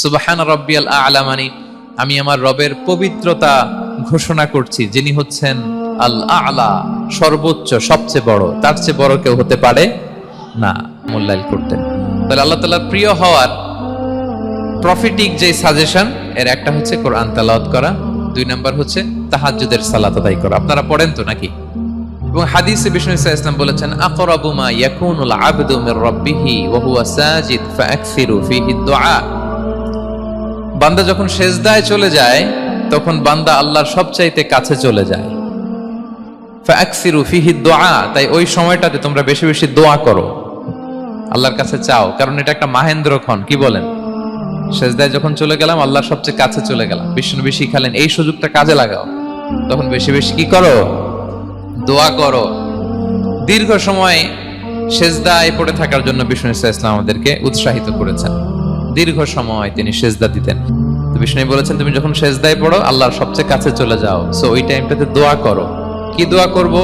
সুবহান রাব্বিয়াল আ'লা মানে আমি আমার রবের পবিত্রতা ঘোষণা করছি, যিনি হচ্ছেন আল আ'লা, সর্বোচ্চ, সবচেয়ে বড়। তার চেয়ে বড় কেউ হতে পারে না। মূল্যায়ন করতেন। তাহলে আল্লাহ তাআলার প্রিয় হওয়ার প্রফিটিক যে সাজেশন, এর একটা হচ্ছে কোরআন তেলাওয়াত করা, 2 নাম্বার হচ্ছে তাহাজ্জুদের সালাত আদায় করা। আপনারা পড়েন তো নাকি? এবং হাদিসে বিষ্ণু সাল্লাল্লাহু আলাইহি ওয়াসাল্লাম বলেছেন, আকরাবু মা ইয়াকুনুল আবদু মির রাব্বিহি ওয়া হুয়া সাজিদ ফাআকসিরু ফীহি দুআ। বান্দা যখন সেজদায় চলে যায় তখন বান্দা আল্লাহর সবচাইতে কাছে চলে যায়। ফাআকসিরু ফীহি দুআ, তাই ওই সময়টাতে তোমরা বেশি বেশি দোয়া করো, আল্লাহর কাছে চাও, কারণ এটা একটা মাহেন্দ্রক্ষণ। কি বলেন? সেজদায় যখন চলে গেলাম আল্লাহর সবচেয়ে কাছে চলে গেলাম, বিষ্ণু শিখালেন এই সুযোগটা কাজে লাগাও, তখন বেশি বেশি কি করো? দোয়া করো। দীর্ঘ সময় সেজদায় পড়ে থাকার জন্য বিষ্ণু ইসলাম আমাদেরকে উৎসাহিত করেছেন। দীর্ঘ সময় তিনি সেজদা দিতেন। তো বিষ্ণু বলেছেন, তুমি যখন সেজদায় পড়ো আল্লাহর সবচেয়ে কাছে চলে যাও, সো ওই টাইমটাতে দোয়া করো। কি দোয়া করব?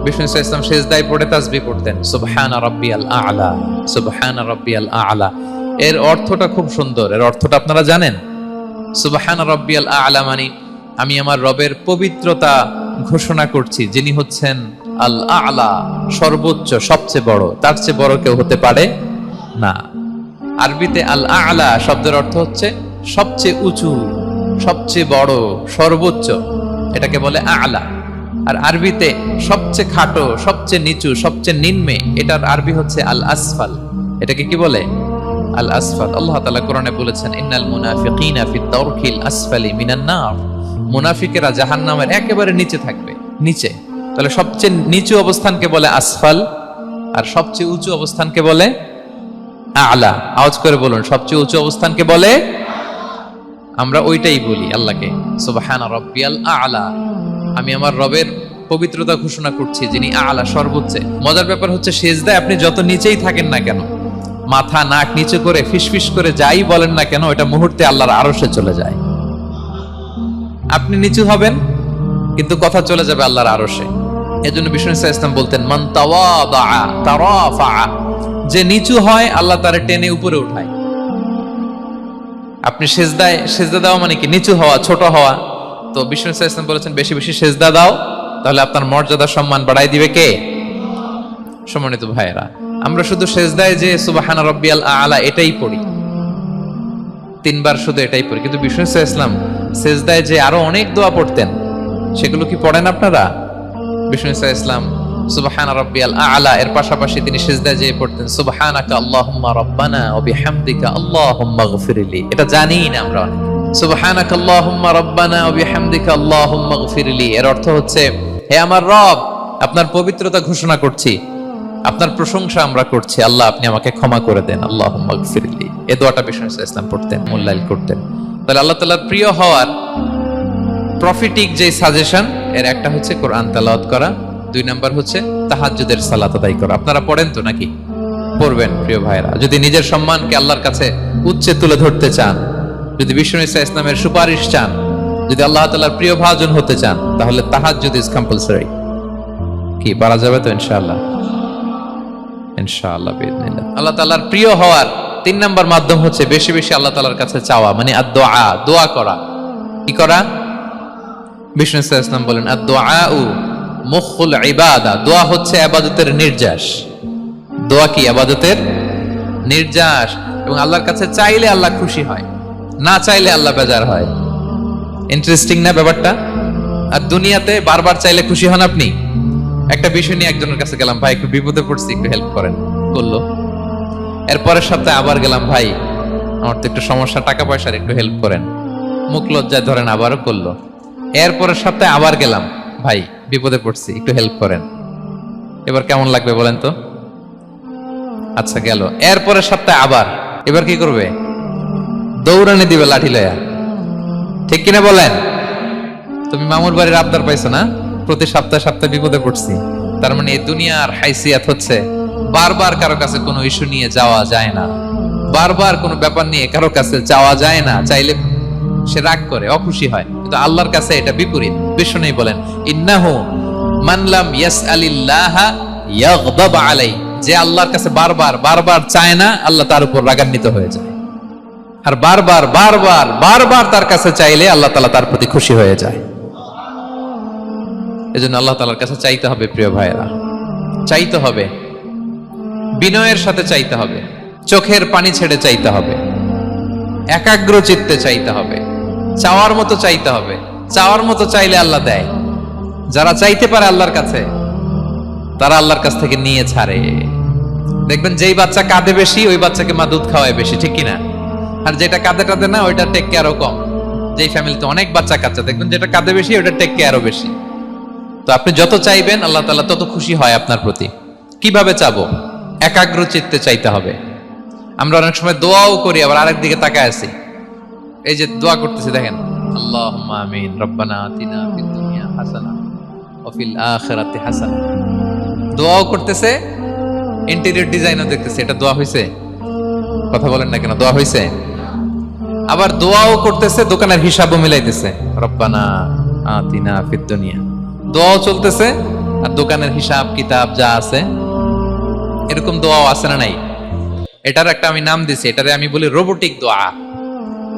বিষ্ণু ইসলাম সেজদায় পড়ে তাসবিহ পড়তেন, সুবহানা রাব্বিয়াল আ'লা, সুবহানা রাব্বিয়াল আ'লা। এর অর্থটা খুব সুন্দর। এর অর্থটা আপনারা জানেন? সুবহানা রাব্বিয়াল আ'লা মানে আমি আমার রবের পবিত্রতা ঘোষণা করছি, যিনি হচ্ছেন আল আ'লা, সর্বোচ্চ, সবচেয়ে বড়। তার চেয়ে বড় কেউ হতে পারে না। আরবিতে আল আ'লা শব্দের অর্থ হচ্ছে সবচেয়ে উঁচু, সবচেয়ে বড়, সর্বোচ্চ, এটাকে বলে আ'লা। আর আরবিতে সবচেয়ে খাটো, সবচেয়ে নিচু, সবচেয়ে নিম্নে, এটার আরবি হচ্ছে আল আসফাল। এটাকে কি বলে? আল আসফাল। আল্লাহ তাআলা কোরআনে বলেছেন, ইন্নাল মুনাফিকিনা ফি দারকিল আসফালি মিনান নার। মুনাফিকেরা জাহান্নামের একেবারে নিচে থাকবে, নিচে। তাহলে সবচেয়ে নিচু অবস্থানকে বলে আসফাল, আর সবচেয়ে উঁচু অবস্থানকে বলে আ'লা। আওয়াজ করে বলুন, সবচেয়ে উঁচু অবস্থানকে বলে। আমরা ওইটাই বলি আল্লাহকে, সুবহানা রাব্বিয়াল আ'লা, আমি আমার রবের পবিত্রতা ঘোষণা করছি, যিনি আ'লা, সর্বোচ্চ। মজার ব্যাপার হচ্ছে, সেজদায় আপনি যত নিচেই থাকেন না কেন, মাথা নাক নিচু করে ফিসফিস করে যাই বলেন না কেন, এটা মুহূর্তে আল্লাহর আরশে চলে যায়। আপনি নিচু হবেন কিন্তু কথা চলে যাবে আল্লাহর আরশে। এজন্য বিষ্ণু ইসলাম বলতেন, মান তাওয়াদা তারাফা, যে নিচু হয় আল্লাহ তারে টেনে উপরে উঠায়। আপনি সেজদা দেওয়া মানে কি? নিচু হওয়া, ছোট হওয়া। তো বিষ্ণু ইসলাম বলেছেন, বেশি বেশি সেজদা দাও, তাহলে আপনার মর্যাদা সম্মান বাড়াই দিবে কে? সম্মানিত ভাইয়েরা, আমরা শুধু সেজদায় যে সুবহানা রাব্বিয়াল আ'লা এটাই পড়ি, 3 বার শুধু এটাই পড়ি, কিন্তু বিষ্ণু ইসলাম সেজদায় যে আরো অনেক দোয়া পড়তেন, সেগুলো কি পড়েন আপনারা? বিষ্ণু ইসলাম সুবহানা রাব্বিয়াল আ'লা এর পাশাপাশি তিনি সেজদায় যে পড়তেন, সুবহানাকা আল্লাহুম্মা রাব্বানা ওয়া বিহামদিকা আল্লাহুম্মা গফিরলি। এটা জানি না আমরা অনেক। সুবহানাকা আল্লাহুম্মা রাব্বানা ওয়া বিহামদিকা আল্লাহুম্মা গফিরলি এর অর্থ হচ্ছে, হে আমার রব, আপনার পবিত্রতা ঘোষণা করছি, আপনার প্রশংসা আমরা করছি, আল্লাহ আপনি আমাকে ক্ষমা করে দেন, আল্লাহুম্মা গফিরলি। এই দোয়াটা বিষ্ণু ইসলাম পড়তেন, মূল্যায়ন করতেন। তাহলে আল্লাহ তাআলার প্রিয় হওয়ার প্রফিটিক যে সাজেশন, এর একটা হচ্ছে কোরআন তেলাওয়াত করা, 2 নাম্বার হচ্ছে তাহাজ্জুদের সালাত আদায় করা। আপনারা পড়েন তো নাকি? পড়বেন প্রিয় ভাইরা। যদি নিজের সম্মানকে আল্লাহর কাছে উচ্চে তুলে ধরতে চান, যদি বিষ্ণু ইসলামের সুপারিশ চান, যদি আল্লাহ তাআলার প্রিয় ভাজন হতে চান, তাহলে তাহাজ্জুদ ইজ কম্পালসরি। কি পারা যাবে তো? ইনশাআল্লাহ, ইনশাআল্লাহ, বিইذنিল্লাহ। আল্লাহ তাআলার প্রিয় হওয়ার 3 নাম্বার মাধ্যম হচ্ছে বেশি বেশি আল্লাহ তাআলার কাছে চাওয়া, মানে আদ-দুআ, দোয়া করা। কি করা? বিষ্ণু ইসলাম বলেন, আদ-দুআউ মুখুল ইবাদা, দোয়া হচ্ছে ইবাদতের নির্যাস। দোয়া কি? ইবাদতের নির্যাস। এবং আল্লাহর কাছে চাইলে আল্লাহ খুশি হয়, না চাইলে আল্লাহ বেজার হয়। ইন্টারেস্টিং না ব্যাপারটা? আর দুনিয়াতে বারবার চাইলে খুশি হন আপনি? একটা বিষয় নিয়ে একজনের কাছে গেলাম, ভাই একটু বিপদে পড়ছি, একটু হেল্প করেন, করলো। এরপরের সপ্তাহে আবার গেলাম, ভাই আমার তো একটু সমস্যা, টাকা পয়সার, একটু হেল্প করেন, মুখ লজ্জায় ধরেন, আবারও করলো। এরপরের সপ্তাহে আবার গেলাম, ভাই বিপদে পড়ছি, একটু হেল্প করেন। এবার কেমন লাগবে বলেন তো? আচ্ছা গেল। এরপরের সপ্তাহে আবার, এবার কি করবে? দৌড়ানি দিবে লাঠি লয়া। ঠিক কিনা বলেন? তুমি মামুর বাড়ির আবদার পাইছো না, প্রতি সপ্তাহে সপ্তাহে বিপদে পড়ছি। তার মানে এই দুনিয়ার হাইসিয়াত হচ্ছে বারবার কারো কাছে কোনো ইস্যু নিয়ে যাওয়া যায় না, বারবার কোনো ব্যাপার নিয়ে কারো কাছে যাওয়া যায় না। চাইলে সে রাগ করে, অখুশি হয়, কিন্তু আল্লাহর কাছে এটা বিপরীত। বিষ্ণু বলেন, ইন্নাহু মান লাম ইয়াসআলিল্লাহা ইয়াগদাব আলাই, যে আল্লাহর কাছে বারবার বারবার চায় না, আল্লাহ তার উপর রাগান্বিত হয়ে যায়। আর বারবার বারবার বারবার তার কাছে চাইলে আল্লাহ তাআলা তার প্রতি খুশি হয়ে যায়। এজন্য আল্লাহ তাআলার কাছে চাইতে হবে প্রিয় ভাইয়েরা, চাইতে হবে, বিনয়ের সাথে চাইতে হবে, চোখের পানি ছেড়ে চাইতে হবে, একাগ্র চিত্তে চাইতে হবে, চাওয়ার মতো চাইতে হবে। চাওয়ার মতো চাইলে আল্লাহ দেয়। যারা চাইতে পারে আল্লাহর কাছে, তারা আল্লাহর কাছ থেকে নিয়ে ছাড়ে। দেখবেন যেই বাচ্চা কাঁদে বেশি, ওই বাচ্চাকে মা দুধ খাওয়ায় বেশি, ঠিক কিনা? আর যেটা কাঁদে টাদে না, ওইটা টেক কেয়ারও কম। যেই ফ্যামিলিতে অনেক বাচ্চা কাচ্চা, দেখবেন যেটা কাঁদে বেশি, ওইটা টেক কেয়ারও বেশি। তো আপনি যত চাইবেন আল্লাহ তাআলা তত খুশি হয় আপনার প্রতি। কিভাবে চাবো? একাগ্র চিত্তে চাইতে হবে। আমরা অনেক সময় দোয়াও করি, আবার আরেক দিকে তাকায় আছি। এই যে দোয়া করতেছি, দেখেন, আল্লাহুম্মা আমিন, রব্বানা আতিনা ফিদ দুনিয়া হাসানা ওয়া ফিল আখিরাতি হাসানা। দোয়াও করতেছে, ইন্টেরিয়র ডিজাইনও দেখতেছে। এটা দোয়া হইছে? কথা বলেন না কেন? দোয়া হইছে? আবার দোয়াও করতেছে, দোকানের হিসাবও মিলাইতেছে, রব্বানা আতিনা ফিদ দুনিয়া। দোয়াও চলতেছে আর দোকানের হিসাব কিতাব যা আছে, এরকম দোয়াও আছে না নাই? এটার একটা আমি নাম দিছি, এটারে আমি বলি রোবোটিক দোয়া।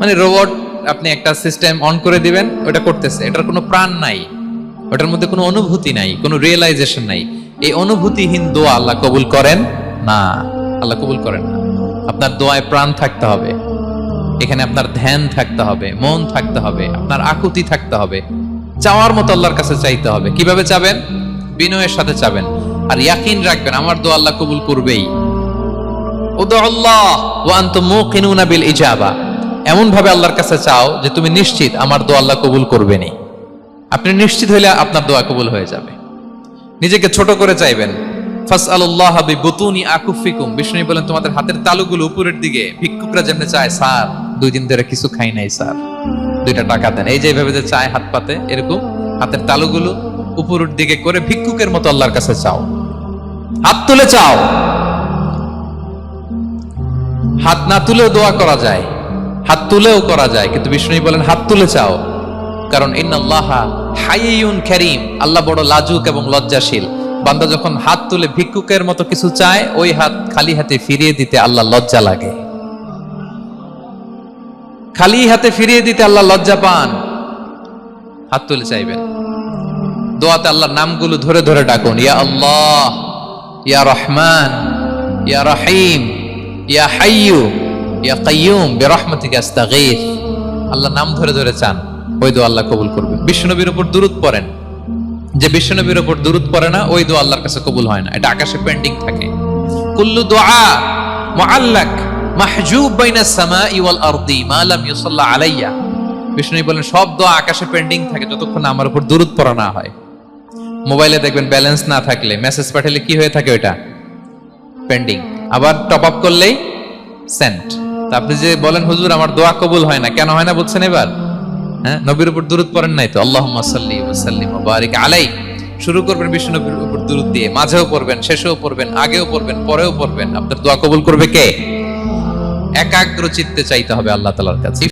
মানে রোবট, আপনি একটা সিস্টেম অন করে দিবেন, ওটা করতেছে, এটার কোনো প্রাণ নাই, ওটার মধ্যে কোনো অনুভূতি নাই, কোনো রিয়েলাইজেশন নাই। এই অনুভূতিহীন দোয়া আল্লাহ কবুল করেন না, আল্লাহ কবুল করেন না। আপনার দোয়ায় প্রাণ থাকতে হবে, এখানে আপনার ধ্যান থাকতে হবে, মন থাকতে হবে, আপনার আকুতি থাকতে হবে, চাওয়ার মতো আল্লাহর কাছে চাইতে হবে। কিভাবে চাবেন? বিনয়ের সাথে চাবেন, আর ইয়াকিন রাখবেন আমার দোয়া আল্লাহ কবুল করবেই। উদুল্লাহ ওয়া আনতুম মুকিনুনা বিল ইজাবা। এমন ভাবে আল্লাহর কাছে চাও যে তুমি নিশ্চিত আমার দোয়া আল্লাহ কবুল করবেনই। আপনি নিশ্চিত হইলে আপনার দোয়া কবুল হয়ে যাবে। নিজেকে ছোট করে চাইবেন। ফাসআলুল্লাহ বিবুতুনি আকুফিকুম। বিষ্ণু বলেন তোমাদের হাতের তালুগুলো উপরের দিকে। ভিক্ষুকরা যেমন চায়, স্যার 2 দিন ধরে কিছু খাই নাই স্যার, 2টা টাকা দেন, এই যে এইভাবে যে চায় হাত পাতে, এরকম হাতের তালুগুলো উপরের দিকে করে ভিক্ষুকের মতো আল্লাহর কাছে চাও। হাত তুলে চাও, হাত না তুলেও দোয়া করা যায়, হাত তুলেও করা যায়, কিন্তু বিষ্ণু বলেন হাত তুলে চাও। কারণ ইন্নাল্লাহা হাইয়ুন কারীম, আল্লাহ বড় লাজুক এবং লজ্জাশীল। বান্দা যখন হাত তুলে ভিক্ষুকের মতো কিছু চায়, ওই হাত খালি হাতে ফিরিয়ে দিতে আল্লাহ লজ্জা লাগে। খালি হাতে ফিরিয়ে দিতে আল্লাহ লজ্জা পান। হাত তুলে চাইবেন। দোয়াতে আল্লাহর নামগুলো ধরে ধরে ডাকুন, ইয়া আল্লাহ, ইয়া রহমান, ইয়া রহিম, ইয়া হাইয়ু, ইয়া কাইয়ুম বিরহমাতিকা আস্তাগীথ। আল্লাহর নাম ধরে ধরে চান, ওই দোয়া আল্লাহ কবুল করবেন। বিশ্বনবীর উপর দুরূদ পড়েন। যে বিশ্বনবীর উপর দুরূদ পড়ে না, ওই দোয়া আল্লাহর কাছে কবুল হয় না, এটা আকাশে পেন্ডিং থাকে। কুল্লু দুআ মুআল্লাক মাহজুব বাইনাস সামাই ওয়াল আরদি মা লাম ইউসাল্লা আলাইয়া। বিষ্ণু বলেন সব দোয়া আকাশে পেন্ডিং থাকে যতক্ষণ আমার উপর দুরূদ পড়া না হয়। মোবাইলে দেখবেন ব্যালেন্স না থাকলে, মেসেজ পাঠালে কি হয়ে থাকে? ওইটা পেন্ডিং। আবার টপ আপ করলেই সেন্ট। তা আপনি যে বলেন হুজুর আমার দোয়া কবুল হয় না, কেন হয় না বলছেন এবার? হ্যাঁ, নবীর উপর দুরূদ পড়েন নাই তো। আল্লাহুম্মা সাল্লি ওয়া সাল্লিম ওয়া বারিক আলাইহি। শুরু করবেন বিষ্ণু নবীর উপর দুরূদ দিয়ে, মাঝেও পড়বেন, শেষেও পড়বেন, আগেও পড়বেন, পরেও পড়বেন। আপনার দোয়া কবুল করবে কে? একাগ্র চিত্তে চাইতে হবে আল্লাহ তাআলার কাছে।